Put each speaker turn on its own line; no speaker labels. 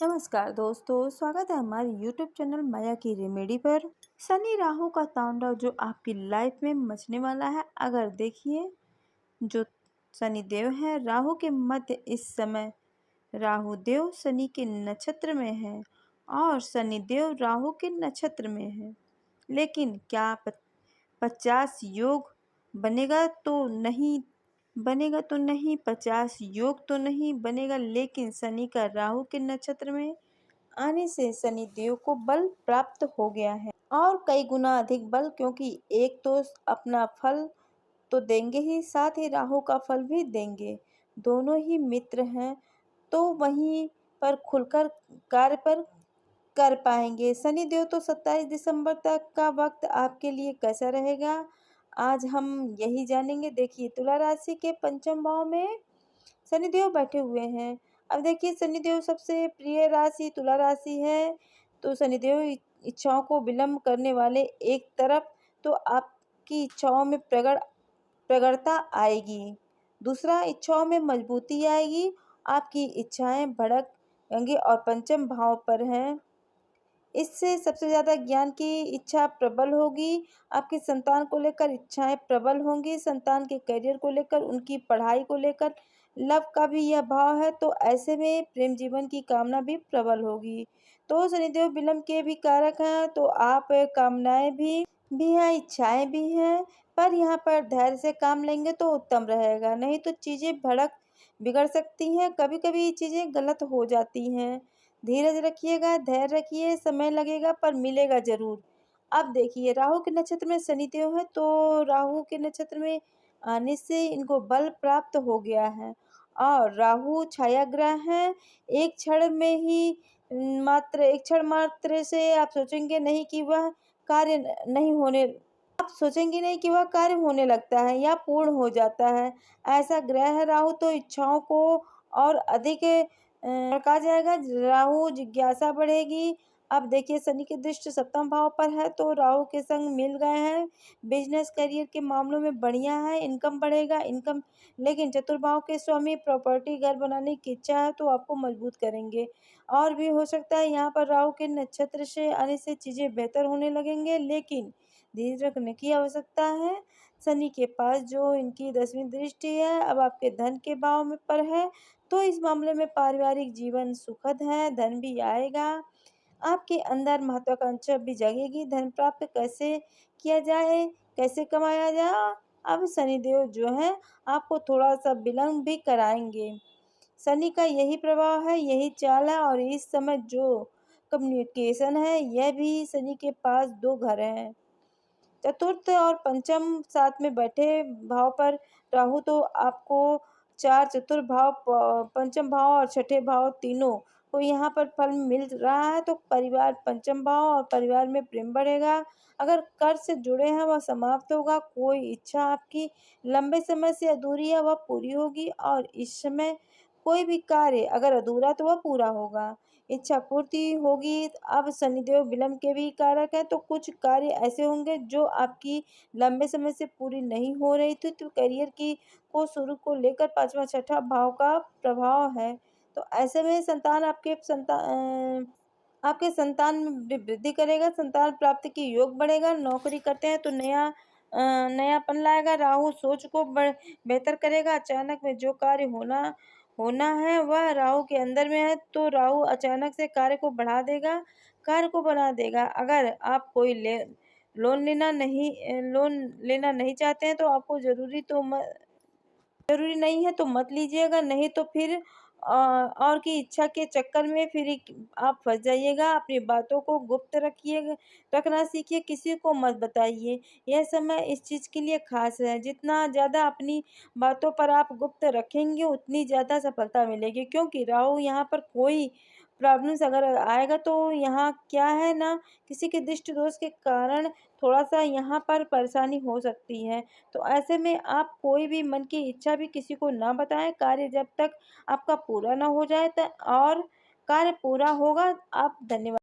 नमस्कार दोस्तों, स्वागत है हमारे YouTube चैनल माया की रेमेडी पर। शनि राहु का तांडव जो आपकी लाइफ में मचने वाला है। अगर देखिए, जो शनि देव है राहु के मध्य इस समय राहु देव शनि के नक्षत्र में है और शनि देव राहु के नक्षत्र में है। लेकिन क्या 50 योग बनेगा तो नहीं, 50 योग तो नहीं बनेगा, लेकिन शनि का राहु के नक्षत्र में आने से शनि देव को बल प्राप्त हो गया है और कई गुना अधिक बल, क्योंकि एक तो अपना फल तो देंगे ही, साथ ही राहु का फल भी देंगे। दोनों ही मित्र हैं, तो वहीं पर खुलकर कार्य पर कर पाएंगे। शनि देव तो 27 दिसंबर तक का वक्त आपके लिए कैसा रहेगा, आज हम यही जानेंगे। देखिए, तुला राशि के पंचम भाव में शनिदेव बैठे हुए हैं। अब देखिए, शनिदेव सबसे प्रिय राशि तुला राशि है, तो शनिदेव इच्छाओं को विलंब करने वाले। एक तरफ तो आपकी इच्छाओं में प्रगड़ता आएगी, दूसरा इच्छाओं में मजबूती आएगी, आपकी इच्छाएं भड़केंगी और पंचम भाव पर हैं। इससे सबसे ज़्यादा ज्ञान की इच्छा प्रबल होगी, आपकी संतान को लेकर इच्छाएं प्रबल होंगी, संतान के करियर को लेकर, उनकी पढ़ाई को लेकर, लव का भी यह भाव है, तो ऐसे में प्रेम जीवन की कामना भी प्रबल होगी। तो शनिदेव विलंब के भी कारक हैं, तो आप कामनाएं भी हैं, इच्छाएं भी हैं, पर यहाँ पर धैर्य से काम लेंगे तो उत्तम रहेगा, नहीं तो चीज़ें बिगड़ सकती हैं, कभी कभी चीज़ें गलत हो जाती हैं। धीरज रखिएगा, धैर्य रखिए, समय लगेगा पर मिलेगा जरूर। अब देखिए, राहु के नक्षत्र में शनिदेव है, तो राहु के नक्षत्र में आने से इनको बल प्राप्त हो गया है और राहु छाया ग्रह है। एक क्षण में ही एक क्षण मात्र से आप सोचेंगे नहीं कि वह कार्य नहीं होने आप सोचेंगे नहीं कि वह कार्य होने लगता है या पूर्ण हो जाता है। ऐसा ग्रह है राहु, तो इच्छाओं को और अधिक कहा जाएगा, राहु जिज्ञासा बढ़ेगी। अब देखिए, शनि की दृष्टि सप्तम भाव पर है, तो राहु के संग मिल गए हैं। बिजनेस करियर के मामलों में बढ़िया है, इनकम बढ़ेगा, लेकिन चतुर्भाव के स्वामी प्रॉपर्टी घर बनाने की इच्छा है, तो आपको मजबूत करेंगे। और भी हो सकता है यहाँ पर राहु के नक्षत्र से आने से चीज़ें बेहतर होने लगेंगे, लेकिन धीरज रखने की आवश्यकता है। शनि के पास जो इनकी 10वीं दृष्टि है, अब आपके धन के भाव में पर है, तो इस मामले में पारिवारिक जीवन सुखद है, धन भी आएगा, आपके अंदर महत्वाकांक्षा भी जगेगी। धन प्राप्त कैसे किया जाए, कैसे कमाया जाए, अब शनिदेव जो है आपको थोड़ा सा विलंब भी कराएंगे। शनि का यही प्रभाव है, यही चाल है, और इस समय जो कम्युनिकेशन है, यह भी शनि के पास दो घर हैं, चतुर्थ और पंचम साथ में बैठे भाव पर राहु, तो आपको चार चतुर्भाव, पंचम भाव और छठे भाव तीनों को यहाँ पर फल मिल रहा है। तो परिवार, पंचम भाव और परिवार में प्रेम बढ़ेगा। अगर कर्ज से जुड़े हैं वह समाप्त होगा, कोई इच्छा आपकी लंबे समय से अधूरी है वह पूरी होगी, और इस समय कोई भी कार्य अगर अधूरा तो वह पूरा होगा, इच्छा पूर्ति होगी। अब शनिदेव विलंब के भी कारक है, तो कुछ कार्य ऐसे होंगे जो आपकी लंबे समय से पूरी नहीं हो रही थी, तो करियर की को शुरू को लेकर पांचवा छठा भाव का प्रभाव है। तो ऐसे में संतान आपके संतान में वृद्धि करेगा, संतान प्राप्ति की योग बढ़ेगा। नौकरी करते हैं तो नयापन लाएगा। राहु सोच को बेहतर करेगा। अचानक में जो कार्य होना है वह राहु के अंदर में है, तो राहु अचानक से कार्य को बना देगा। अगर आप कोई लोन लेना नहीं चाहते हैं, तो आपको जरूरी नहीं है तो मत लीजिएगा, नहीं तो फिर और की इच्छा के चक्कर में फिर आप फंस जाइएगा। अपनी बातों को गुप्त रखना सीखिए, किसी को मत बताइए। यह समय इस चीज़ के लिए खास है, जितना ज़्यादा अपनी बातों पर आप गुप्त रखेंगे उतनी ज़्यादा सफलता मिलेगी, क्योंकि राहु यहाँ पर कोई प्रॉब्लम्स अगर आएगा तो यहाँ क्या है ना, किसी के दृष्टि दोष के कारण थोड़ा सा यहाँ पर परेशानी हो सकती है। तो ऐसे में आप कोई भी मन की इच्छा भी किसी को ना बताएं, कार्य जब तक आपका पूरा ना हो जाए और कार्य पूरा होगा। आप धन्यवाद।